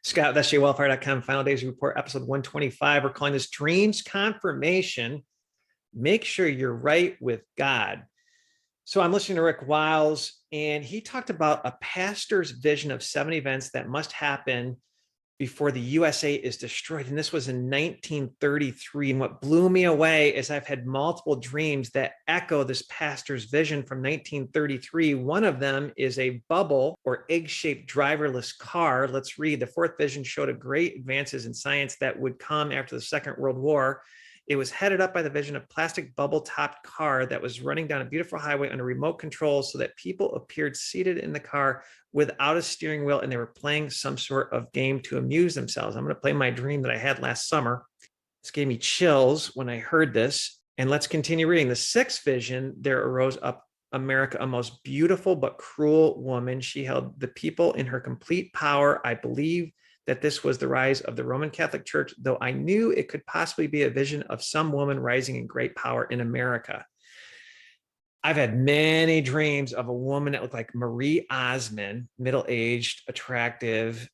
Scott, that's jwellfire.com, Final Days Report, episode 125. We're calling this Dreams Confirmation. Make sure you're right with God. So I'm listening to Rick Wiles, and he talked about a pastor's vision of 7 events that must happen before the USA is destroyed. And this was in 1933. And what blew me away is I've had multiple dreams that echo this pastor's vision from 1933. One of them is a bubble or egg-shaped driverless car. Let's read. The 4th vision showed a great advances in science that would come after the Second World War. It was headed up by the vision of plastic bubble-topped car that was running down a beautiful highway under remote control so that people appeared seated in the car without a steering wheel, and they were playing some sort of game to amuse themselves. I'm going to play my dream that I had last summer. This gave me chills when I heard this. And let's continue reading. The 6th vision, there arose up America, a most beautiful but cruel woman. She held the people in her complete power. I believe that this was the rise of the Roman Catholic Church, though I knew it could possibly be a vision of some woman rising in great power in America. I've had many dreams of a woman that looked like Marie Osmond, middle-aged, attractive,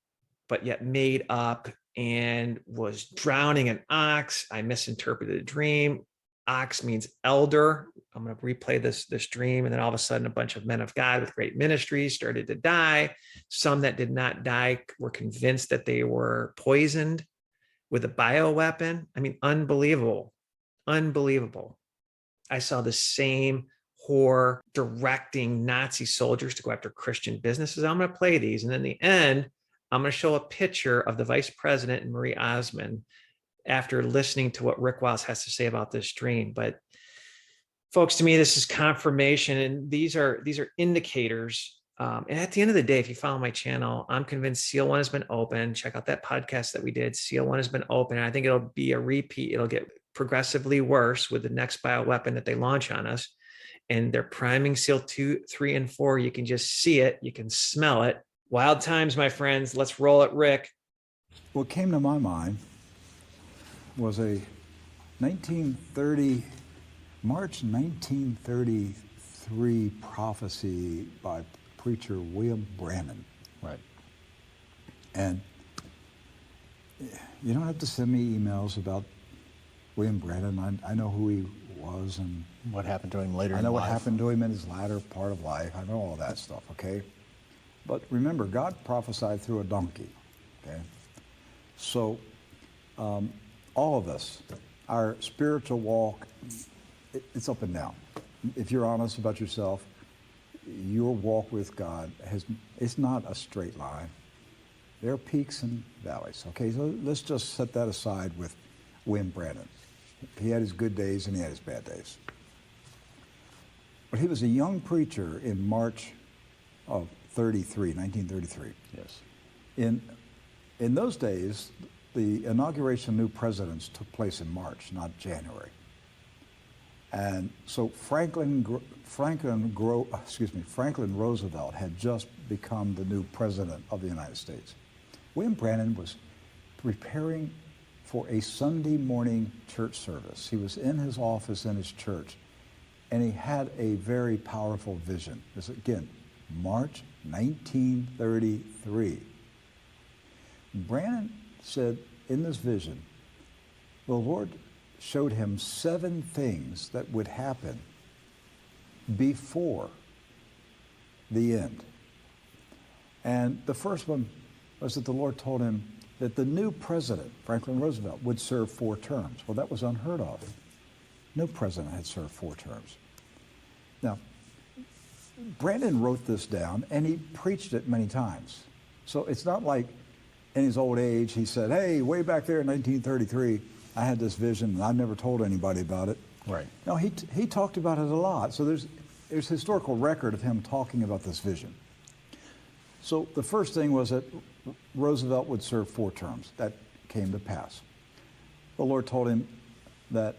but yet made up, and was drowning an ox. I misinterpreted the dream. Ox means elder. I'm going to replay this dream. And then all of a sudden, a bunch of men of God with great ministries started to die. Some that did not die were convinced that they were poisoned with a bioweapon. I mean, unbelievable, unbelievable. I saw the same whore directing Nazi soldiers to go after Christian businesses. I'm going to play these. And in the end, I'm going to show a picture of the vice president and Marie Osmond after listening to what Rick Wiles has to say about this dream. But folks, to me, this is confirmation. And these are indicators. And at the end of the day, if you follow my channel, I'm convinced Seal 1 has been open. Check out that podcast that we did. Seal 1 has been open. And I think it'll be a repeat. It'll get progressively worse with the next bioweapon that they launch on us. And they're priming Seal 2, 3, and 4. You can just see it. You can smell it. Wild times, my friends. Let's roll it, Rick. What came to my mind was a March 1933 prophecy by preacher William Branham. Right. And you don't have to send me emails about William Branham. I know who he was and what happened to him later in life. I know what happened to him in his latter part of life. I know all that stuff, okay? But remember, God prophesied through a donkey, okay? So all of us, our spiritual walk, it's up and down. If you're honest about yourself, your walk with God it's not a straight line. There are peaks and valleys, okay? So let's just set that aside with William Branham. He had his good days and he had his bad days. But he was a young preacher in March of 1933. Yes. In those days, the inauguration of new presidents took place in March, not January. And so Franklin Roosevelt had just become the new president of the United States. William Branham was preparing for a Sunday morning church service. He was in his office in his church, and he had a very powerful vision. This again, March 1933. Branham said in this vision, the Lord showed him 7 things that would happen before the end. And the first one was that the Lord told him that the new president, Franklin Roosevelt, would serve 4 terms. Well, that was unheard of. No president had served 4 terms. Now, Brandon wrote this down, and he preached it many times. So it's not like in his old age he said, hey, way back there in 1933, I had this vision, and I never told anybody about it. Right. No, he talked about it a lot. So there's historical record of him talking about this vision. So the first thing was that Roosevelt would serve 4 terms. That came to pass. The Lord told him that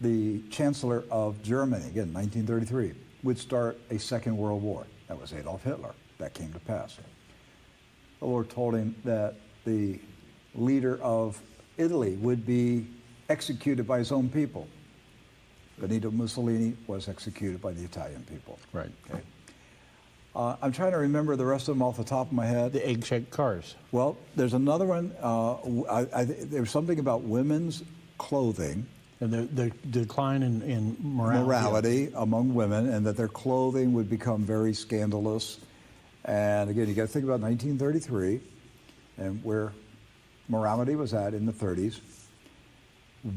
the Chancellor of Germany, again, 1933, would start a Second World War. That was Adolf Hitler. That came to pass. The Lord told him that the leader of Italy would be executed by his own people. Benito Mussolini was executed by the Italian people. Right. Okay. I'm trying to remember the rest of them off the top of my head. The egg-shaped cars. Well, there's another one. There's something about women's clothing. And the decline in morality among women, and that their clothing would become very scandalous. And again, you got to think about 1933 and where morality was at in the 30s.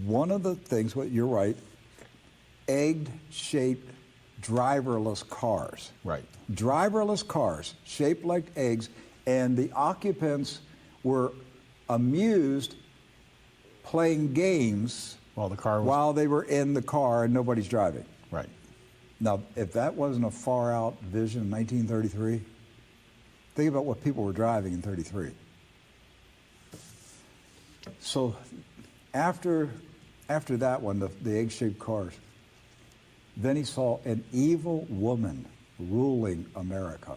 One of the things, you're right, egg-shaped driverless cars. Right. Driverless cars shaped like eggs, and the occupants were amused playing games while they were in the car and nobody's driving. Right. Now, if that wasn't a far out vision in 1933, think about what people were driving in 33. So after that one, the egg-shaped cars, then he saw an evil woman ruling America.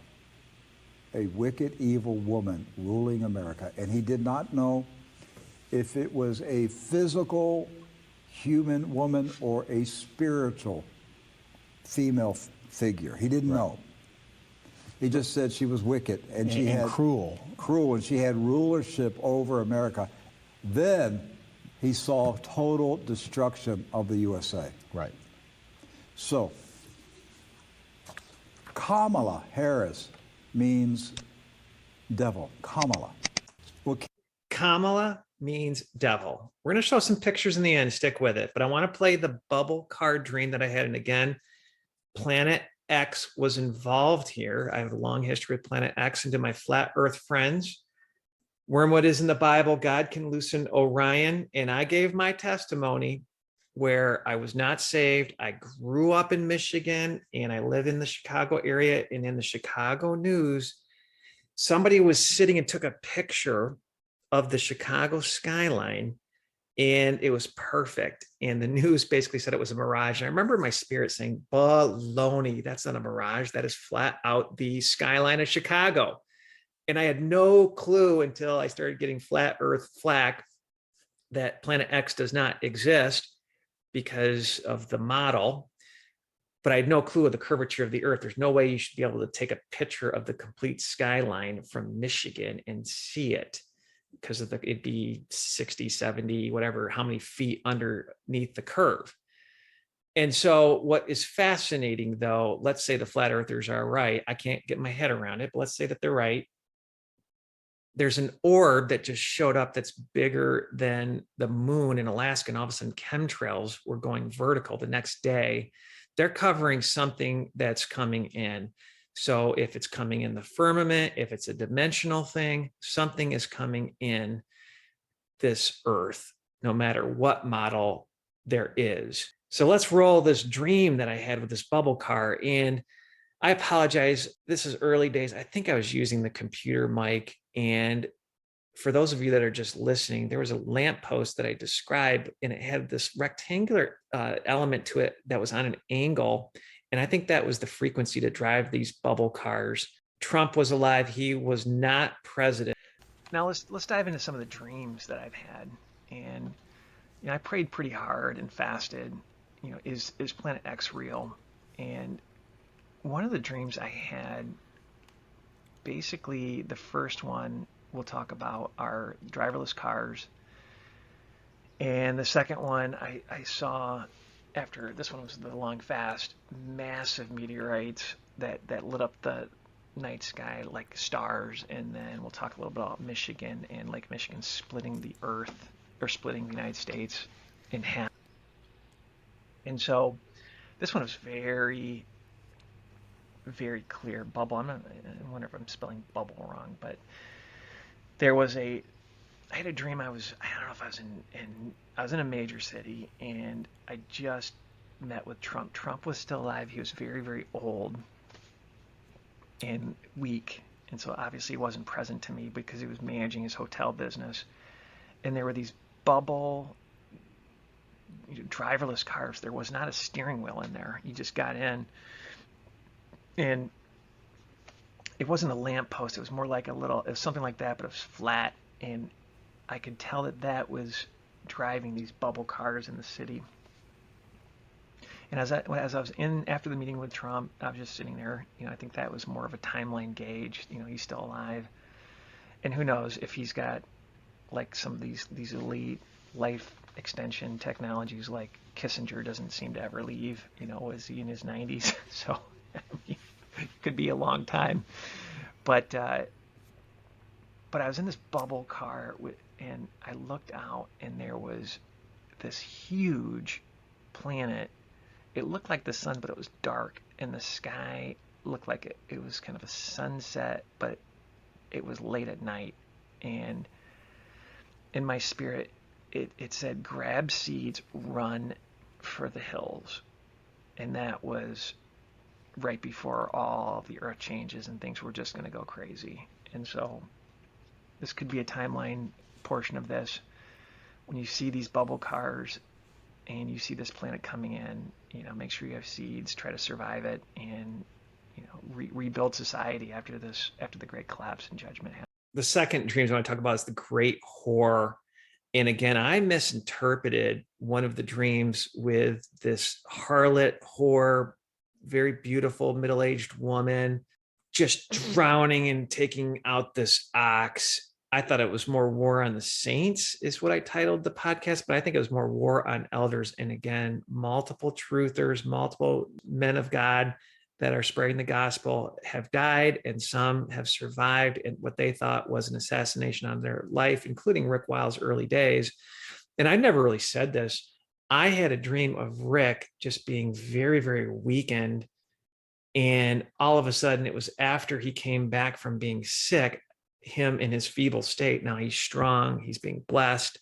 A wicked, evil woman ruling America. And he did not know if it was a physical human woman or a spiritual female figure. He didn't know. He just said she was wicked and she had cruel, and she had rulership over America. Then he saw total destruction of the USA. Right. So Kamala Harris means devil. Kamala. Well, Kamala means devil. We're going to show some pictures in the end. Stick with it. But I want to play the bubble car dream that I had. And again, Planet X was involved here. I have a long history with Planet X, and to my flat earth friends, Wormwood is in the Bible. God can loosen Orion. And I gave my testimony where I was not saved. I grew up in Michigan and I live in the Chicago area. And in the Chicago news, somebody was sitting and took a picture of the Chicago skyline, and it was perfect. And the news basically said it was a mirage. And I remember my spirit saying, baloney, that's not a mirage. That is flat out the skyline of Chicago. And I had no clue until I started getting flat earth flack that Planet X does not exist because of the model. But I had no clue of the curvature of the earth. There's no way you should be able to take a picture of the complete skyline from Michigan and see it, because of it'd be 60, 70, whatever, how many feet underneath the curve. And so what is fascinating, though, let's say the flat earthers are right. I can't get my head around it, but let's say that they're right. There's an orb that just showed up that's bigger than the moon in Alaska, and all of a sudden chemtrails were going vertical the next day. They're covering something that's coming in. So if it's coming in the firmament, if it's a dimensional thing, something is coming in this earth, no matter what model there is. So let's roll this dream that I had with this bubble car. And I apologize. This is early days. I think I was using the computer mic. And for those of you that are just listening, there was a lamppost that I described, and it had this rectangular element to it that was on an angle. And I think that was the frequency to drive these bubble cars. Trump was alive. He was not president. Now let's dive into some of the dreams that I've had. And I prayed pretty hard and fasted. Is Planet X real? And one of the dreams I had, basically the first one we'll talk about are driverless cars. And the second one I saw, after this one was the long fast, massive meteorites that lit up the night sky like stars. And then we'll talk a little bit about Michigan and Lake Michigan splitting the earth, or splitting the United States in half. And so this one was very, very clear. Bubble. I wonder if I'm spelling bubble wrong, but I had a dream. I don't know if I was in a major city, and I just met with Trump. Trump was still alive. He was very, very old and weak. And so obviously he wasn't present to me because he was managing his hotel business. And there were these bubble driverless cars. There was not a steering wheel in there. You just got in, and it wasn't a lamppost. It was more like it was something like that, but it was flat. And I could tell that was driving these bubble cars in the city. And as I was in after the meeting with Trump, I was just sitting there. I think that was more of a timeline gauge. He's still alive, and who knows if he's got like some of these elite life extension technologies. Like Kissinger doesn't seem to ever leave. Is he in his 90s? So it could be a long time. But I was in this bubble car and I looked out, and there was this huge planet. It looked like the sun, but it was dark, and the sky looked like it was kind of a sunset, but it was late at night. And in my spirit, it said, grab seeds, run for the hills. And that was right before all the earth changes and things were just going to go crazy. And so this could be a timeline portion of this. When you see these bubble cars and you see this planet coming in, make sure you have seeds, try to survive it, and rebuild society after the great collapse and judgment happens. The second dreams I want to talk about is the great whore. And again, I misinterpreted one of the dreams with this harlot whore, very beautiful middle-aged woman, just drowning and taking out this ox. I thought it was more War on the Saints is what I titled the podcast, but I think it was more War on Elders. And again, multiple truthers, multiple men of God that are spreading the gospel have died, and some have survived in what they thought was an assassination on their life, including Rick Wiles' early days. And I never really said this. I had a dream of Rick just being very, very weakened. And all of a sudden, it was after he came back from being sick, him in his feeble state. Now he's strong, he's being blessed,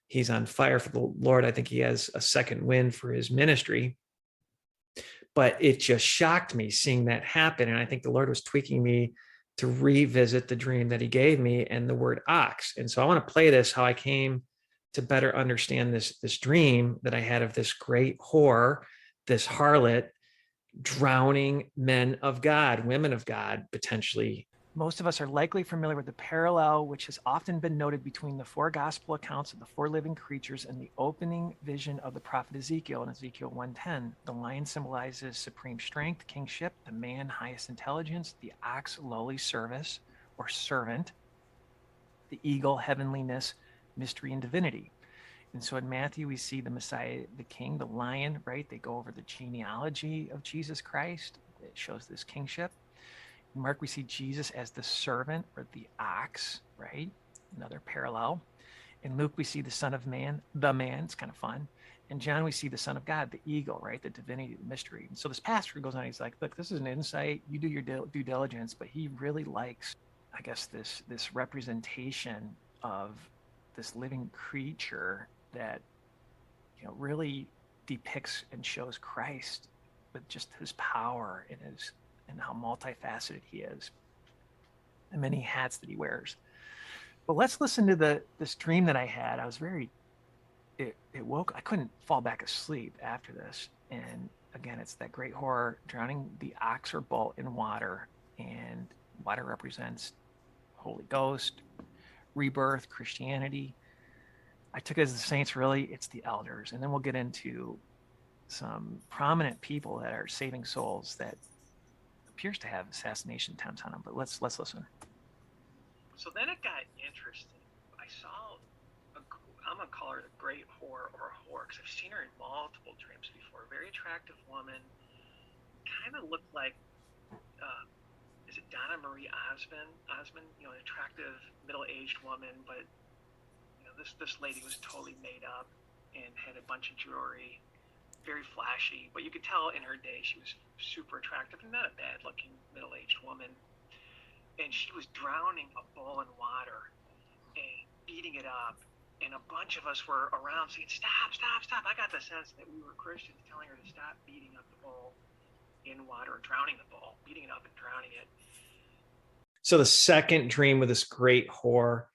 he's on fire for the Lord. I think he has a second wind for his ministry. But it just shocked me seeing that happen. And I think the Lord was tweaking me to revisit the dream that he gave me and the word ox. And so I want to play this, how I came to better understand this dream that I had of this great whore, this harlot, drowning men of God, women of God, potentially. Most of us are likely familiar with the parallel which has often been noted between the four gospel accounts of the four living creatures and the opening vision of the prophet Ezekiel in Ezekiel 1:10. The lion symbolizes supreme strength, kingship, the man highest intelligence, the ox lowly service or servant, the eagle heavenliness, mystery and divinity. And so in Matthew, we see the Messiah, the king, the lion, right? They go over the genealogy of Jesus Christ. It shows this kingship. In Mark, we see Jesus as the servant or the ox, right? Another parallel. In Luke, we see the Son of Man, the man. It's kind of fun. In John, we see the Son of God, the eagle, right? The divinity, the mystery. And so this pastor goes on, he's like, look, this is an insight. You do your due diligence, but he really likes, I guess, this representation of this living creature that, really depicts and shows Christ with just his power and how multifaceted he is, and many hats that he wears. But let's listen to this dream that I had. I was it woke, I couldn't fall back asleep after this. And again, it's that great horror drowning the ox or bull in water, and water represents Holy Ghost, rebirth, Christianity. I took it as the saints, really, it's the elders. And then we'll get into some prominent people that are saving souls that appears to have assassination attempts on them. But let's listen. So then it got interesting. I saw, I'm going to call her the great whore or a whore, because I've seen her in multiple dreams before. Very attractive woman, kind of looked like, is it Donna Marie Osmond, an attractive middle-aged woman, but this lady was totally made up and had a bunch of jewelry, very flashy, but you could tell in her day she was super attractive and not a bad-looking middle-aged woman. And she was drowning a bull in water and beating it up. And a bunch of us were around saying, stop, stop, stop. I got the sense that we were Christians telling her to stop beating up the bull in water, drowning the bull, beating it up and drowning it. So the second dream with this great whore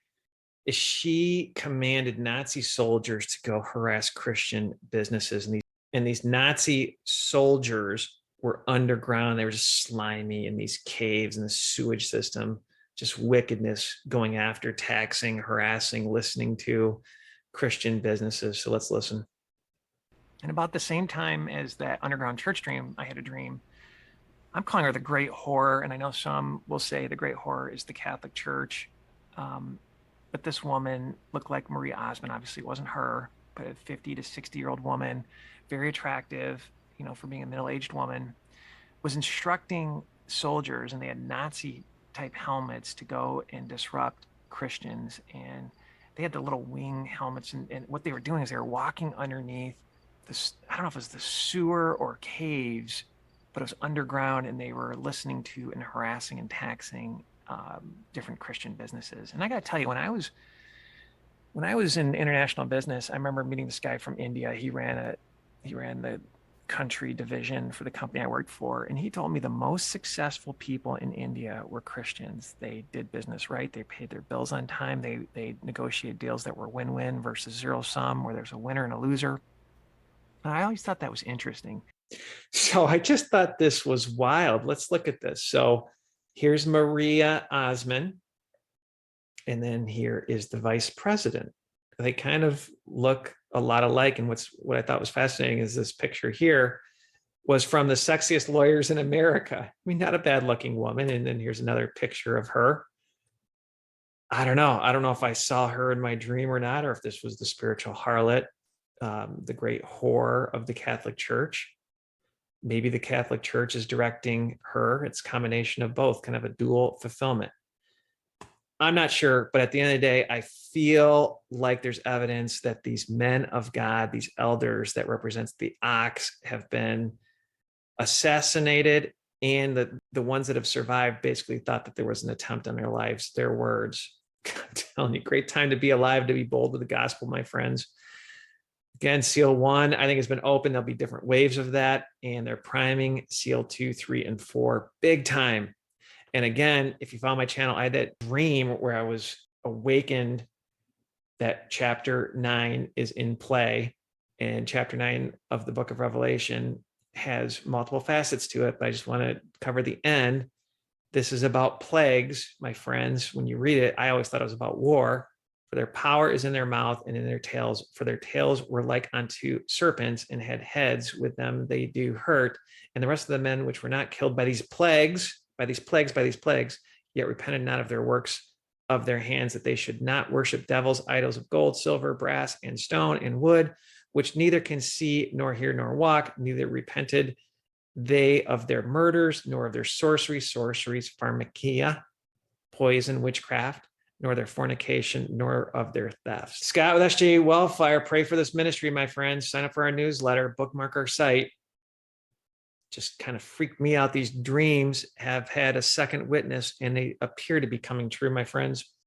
is she commanded Nazi soldiers to go harass Christian businesses. And these Nazi soldiers were underground. They were just slimy in these caves in the sewage system, just wickedness, going after, taxing, harassing, listening to Christian businesses. So let's listen. And about the same time as that underground church dream, I had a dream. I'm calling her the Great Horror, and I know some will say the Great Horror is the Catholic Church. Um, but this woman looked like Marie Osmond. Obviously, it wasn't her, but a 50 to 60-year-old woman, very attractive, for being a middle-aged woman, was instructing soldiers, and they had Nazi type helmets to go and disrupt Christians. And they had the little wing helmets, and what they were doing is they were walking underneath this, I don't know if it was the sewer or caves, but it was underground, and they were listening to and harassing and taxing different Christian businesses. And I got to tell you, when I was in international business, I remember meeting this guy from India. He ran the country division for the company I worked for, and he told me the most successful people in India were Christians. They did business right. They paid their bills on time. They negotiated deals that were win-win versus zero sum, where there's a winner and a loser. And I always thought that was interesting. So I just thought this was wild. Let's look at this. So here's Maria Osman, and then here is the vice president. They kind of look a lot alike. And what I thought was fascinating is this picture here was from the sexiest lawyers in America. I mean, not a bad looking woman. And then here's another picture of her. I don't know. I don't know if I saw her in my dream or not, or if this was the spiritual harlot, the great whore of the Catholic Church. Maybe the Catholic Church is directing her. It's a combination of both, kind of a dual fulfillment. I'm not sure, but at the end of the day, I feel like there's evidence that these men of God, these elders that represents the ox, have been assassinated, and the ones that have survived basically thought that there was an attempt on their lives. Their words. I'm telling you, great time to be alive, to be bold with the gospel, my friends. Again, seal 1, I think, has been open. There'll be different waves of that, and they're priming seal 2, 3, and 4 big time. And again, if you follow my channel, I had that dream where I was awakened that chapter 9 is in play. And chapter 9 of the book of Revelation has multiple facets to it, but I just want to cover the end. This is about plagues, my friends. When you read it, I always thought it was about war. For their power is in their mouth and in their tails. For their tails were like unto serpents, and had heads, with them they do hurt. And the rest of the men which were not killed by these plagues, yet repented not of their works of their hands, that they should not worship devils, idols of gold, silver, brass, and stone, and wood, which neither can see, nor hear, nor walk, neither repented they of their murders, nor of their sorceries, pharmakia, poison, witchcraft, nor their fornication, nor of their thefts. Scott with SJ Wellfire, pray for this ministry, my friends. Sign up for our newsletter, bookmark our site. Just kind of freaked me out. These dreams have had a second witness, and they appear to be coming true, my friends.